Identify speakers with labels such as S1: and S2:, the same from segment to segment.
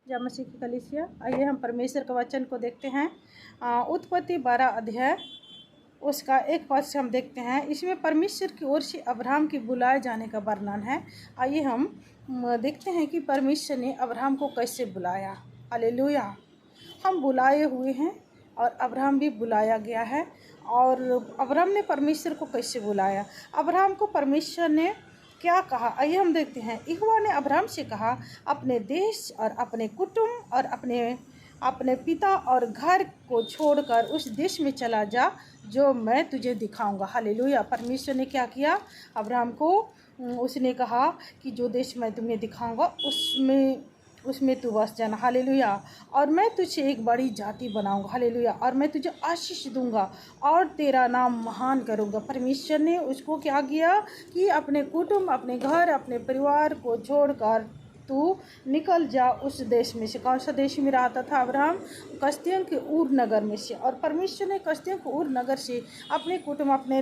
S1: जय मसीह की कलीसिया। आइए हम परमेश्वर के वचन को देखते हैं। उत्पत्ति 12 अध्याय उसका 1 पद से हम देखते हैं। इसमें परमेश्वर की ओर से अब्राहम के बुलाए जाने का वर्णन है। आइए हम देखते हैं कि परमेश्वर ने अब्राहम को कैसे बुलाया। हालेलुया। हम बुलाए हुए हैं और अब्राहम भी बुलाया गया है। और अब्राहम ने परमेश्वर को कैसे बुलाया, अब्राहम को परमेश्वर ने क्या कहा, आइए हम देखते हैं। यहोवा ने अब्राहम से कहा, अपने देश और अपने कुटुंब और अपने पिता और घर को छोड़कर उस देश में चला जा जो मैं तुझे दिखाऊंगा। हालेलुया। परमेश्वर ने क्या किया, अब्राहम को उसने कहा कि जो देश मैं तुम्हें दिखाऊंगा उसमें तू बस जाना। हालेलुया। और मैं तुझे एक बड़ी जाति बनाऊंगा। हालेलुया। और मैं तुझे आशीष दूंगा और तेरा नाम महान करूंगा। परमेश्वर ने उसको क्या किया कि अपने कुटुंब, अपने घर, अपने परिवार को छोड़कर तू निकल जा उस देश में से। कौन सा देश में रहता था अब्राहम? कसदियों के ऊर नगर में से। और परमेश्वर ने कसदियों के ऊर नगर से अपने कुटुंब, अपने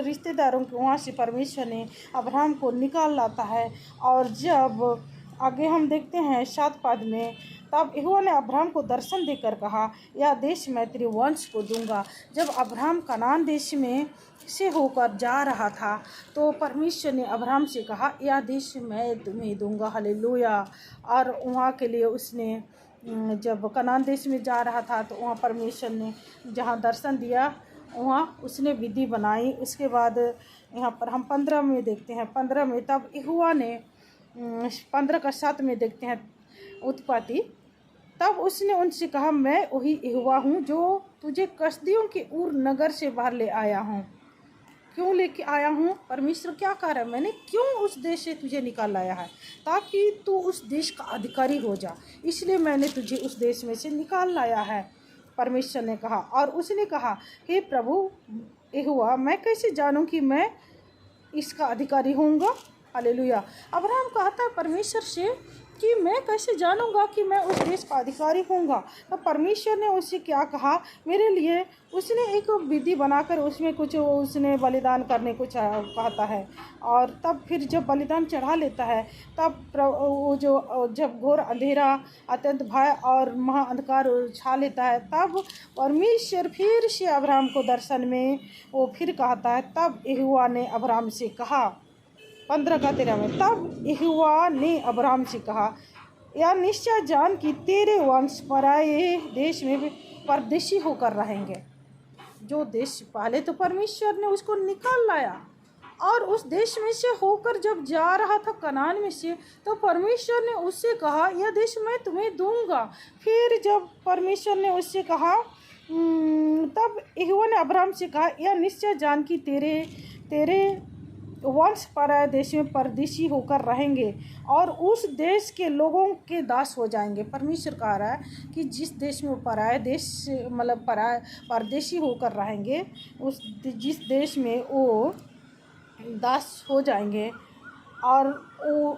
S1: रिश्तेदारों के वहाँ से परमेश्वर ने अब्राहम को निकाल लाता है। और जब आगे हम देखते हैं 7 पद में, तब यहोवा ने अब्राहम को दर्शन देकर कहा, यह देश मैं तेरे वंश को दूंगा। जब अब्राहम कनान देश में से होकर जा रहा था तो परमेश्वर ने अब्राहम से कहा, यह देश मैं तुम्हें दूंगा। हालेलुया। और वहाँ के लिए उसने जब कनान देश में जा रहा था तो वहाँ परमेश्वर ने जहाँ दर्शन दिया वहाँ उसने विधि बनाई। उसके बाद यहाँ पर हम 15 में देखते हैं। 15 में तब यहोवा ने 15 का 7 में देखते हैं उत्पत्ति। तब उसने उनसे कहा, मैं वही यहोवा हूँ जो तुझे कसदियों के ऊर नगर से बाहर ले आया हूँ। क्यों लेके आया हूँ? परमेश्वर क्या कह रहा है, मैंने क्यों उस देश से तुझे निकाल लाया है, ताकि तू उस देश का अधिकारी हो जा, इसलिए मैंने तुझे उस देश में से निकाल लाया है। परमेश्वर ने कहा। और उसने कहा, हे प्रभु यहोवा, मैं कैसे जानूं कि मैं इसका अधिकारी होऊंगा? हालेलुया। अब्राहम कहता है परमेश्वर से कि मैं कैसे जानूंगा कि मैं उस देश का अधिकारी होऊंगा। तो परमेश्वर ने उससे क्या कहा, मेरे लिए उसने एक विधि बनाकर उसमें कुछ उसने बलिदान करने को कहता है। और तब फिर जब बलिदान चढ़ा लेता है तब वो जो जब घोर अंधेरा, अत्यंत भय और महा अंधकार छा लेता है, तब परमेश्वर फिर से अब्राहम को दर्शन में वो फिर कहता है। तब यहोवा ने अब्राहम से कहा, 15 का 13 में, तब यहोवा ने अब्राहम से कहा, या निश्चय जान कि तेरे वंश पराए देश में परदेशी होकर रहेंगे। जो देश पहले तो परमेश्वर ने उसको निकाल लाया और उस देश में से होकर जब जा रहा था कनान में से, तो परमेश्वर ने उससे कहा, यह देश मैं तुम्हें दूंगा। फिर जब परमेश्वर ने उससे कहा, तब यहोवा ने अब्राहम से कहा, यह निश्चय जान कि तेरे वंश पराए देश में परदेशी होकर रहेंगे और उस देश के लोगों के दास हो जाएंगे। परमेश्वर कह रहा है कि जिस देश में वो पराए देश मतलब परदेशी होकर रहेंगे, जिस देश में वो दास हो जाएंगे, और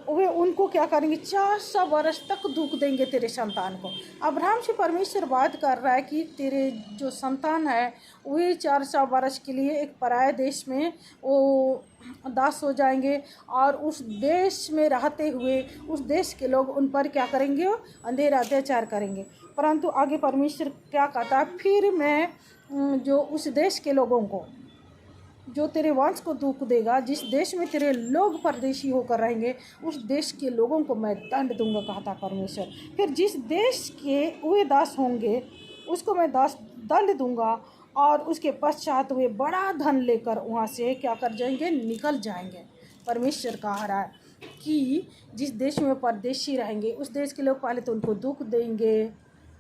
S1: वे उनको क्या करेंगे, 400 वर्ष तक दुख देंगे तेरे संतान को। अब्राहम से परमेश्वर बात कर रहा है कि तेरे जो संतान है वे 400 वर्ष के लिए एक पराये देश में वो दास हो जाएंगे, और उस देश में रहते हुए उस देश के लोग उन पर क्या करेंगे, अंधेरा अत्याचार करेंगे। परंतु आगे परमेश्वर क्या कहता है, फिर मैं जो उस देश के लोगों को, जो तेरे वंश को दुख देगा, जिस देश में तेरे लोग परदेशी होकर रहेंगे, उस देश के लोगों को मैं दंड दूंगा, कहता परमेश्वर। फिर जिस देश के वे दास होंगे उसको मैं दंड दूंगा, और उसके पश्चात वे बड़ा धन लेकर वहाँ से क्या कर जाएंगे, निकल जाएंगे। परमेश्वर कह रहा है कि जिस देश में परदेशी रहेंगे उस देश के लोग पहले तो उनको दुख देंगे,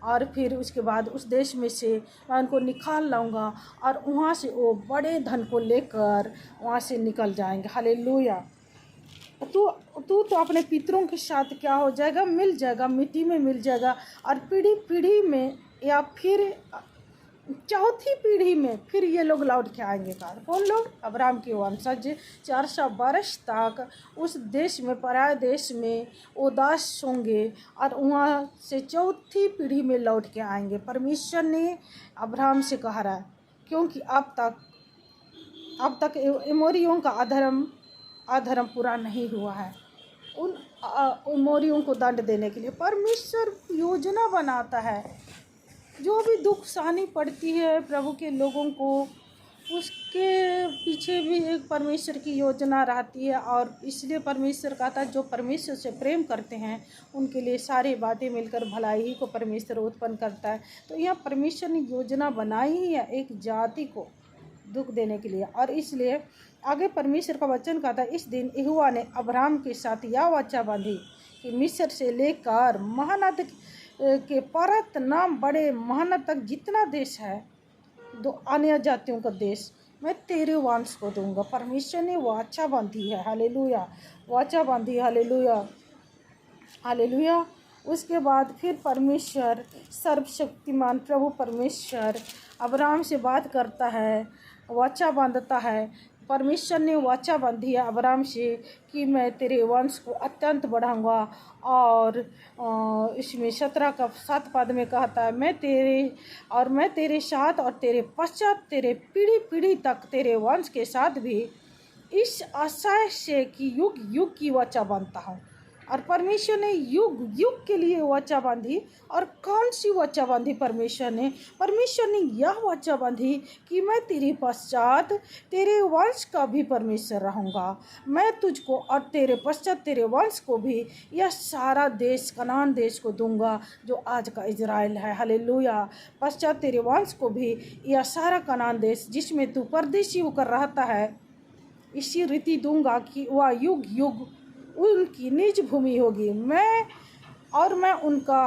S1: और फिर उसके बाद उस देश में से मैं उनको निकाल लाऊंगा, और वहाँ से वो बड़े धन को लेकर वहाँ से निकल जाएंगे। हालेलुया। तू तो अपने पितरों के साथ क्या हो जाएगा, मिल जाएगा, मिट्टी में मिल जाएगा, और पीढ़ी पीढ़ी में या फिर चौथी पीढ़ी में फिर ये लोग लौट के आएंगे। कौन लोग? अब्राहम के वंशज 400 वर्ष तक उस देश में, पराये देश में वो दास होंगे, और वहाँ से चौथी पीढ़ी में लौट के आएंगे। परमेश्वर ने अब्राहम से कहा रहा है, क्योंकि अब तक एमोरियों का अधर्म पूरा नहीं हुआ है। मोरियों को दंड देने के लिए। परमेश्वर योजना बनाता है, जो भी दुख सहनी पड़ती है प्रभु के लोगों को, उसके पीछे भी एक परमेश्वर की योजना रहती है। और इसलिए परमेश्वर कहता है जो परमेश्वर से प्रेम करते हैं उनके लिए सारी बातें मिलकर भलाई ही को परमेश्वर उत्पन्न करता है। तो यहाँ परमेश्वर ने योजना बनाई ही है एक जाति को दुख देने के लिए। और इसलिए आगे परमेश्वर का वचन कहता है, इस दिन यहोवा ने अब्राहम के साथ यह वाचा बांधी कि मिस्र से लेकर महानद के परत नाम बड़े महानद तक जितना देश है, दो अन्य जातियों का देश, मैं तेरे वंश को दूंगा। परमेश्वर ने वाचा बांधी है, हालेलुया, वाचा बांधी, हालेलुया, हालेलुया। उसके बाद फिर परमेश्वर सर्वशक्तिमान प्रभु परमेश्वर अब्राहम से बात करता है, वाचा बांधता है। परमेश्वर ने वाचा बांधी है अब्राहम से कि मैं तेरे वंश को अत्यंत बढ़ाऊंगा। और इसमें 17 का 7 पद में कहता है, मैं तेरे साथ और तेरे पश्चात तेरे पीढ़ी पीढ़ी तक तेरे वंश के साथ भी इस आशय से कि युग युग की वाचा बांधता हूँ। और परमेश्वर ने युग युग के लिए वाचा बांधी। और कौन सी वाचा बांधी परमेश्वर ने यह वाचा बांधी कि मैं तेरे पश्चात तेरे वंश का भी परमेश्वर रहूँगा। मैं तुझको और तेरे पश्चात तेरे वंश को भी यह सारा देश कनान देश को दूंगा जो आज का इजराइल है, हालेलुया। पश्चात तेरे वंश को भी यह सारा कनान देश जिसमें तू परदेशी होकर रहता है, इसी रीति दूंगा कि वह युग युग उनकी निज भूमि होगी। मैं उनका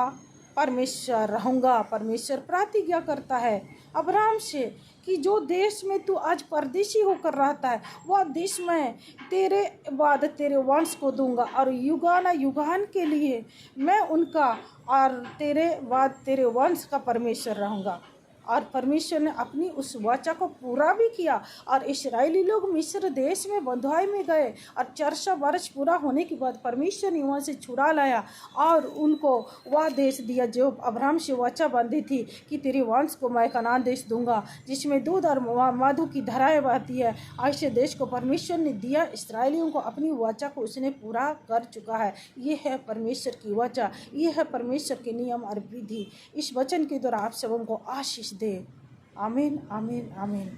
S1: परमेश्वर रहूँगा। परमेश्वर प्रतिज्ञा करता है अब्राहम से कि जो देश में तू आज परदेशी होकर रहता है वह देश मैं तेरे बाद तेरे वंश को दूंगा और युगाना युगान के लिए मैं उनका और तेरे बाद तेरे वंश का परमेश्वर रहूँगा। और परमेश्वर ने अपनी उस वाचा को पूरा भी किया। और इस्राएली लोग मिस्र देश में बंधुआई में गए और 400 वर्ष पूरा होने के बाद परमेश्वर ने वहाँ से छुड़ा लाया और उनको वह देश दिया जो अब्राहम से वाचा बांधी थी कि तेरे वंश को मैं कनान देश दूंगा जिसमें दूध और मधु की धाराएं बहती है। ऐसे देश को परमेश्वर ने दिया। इस्राएलियों को अपनी वाचा को उसने पूरा कर चुका है। ये है परमेश्वर की वाचा, ये है परमेश्वर के नियम और विधि। इस वचन के द्वारा आप सबों को आशीष दे। आमीन, आमीन, आमीन।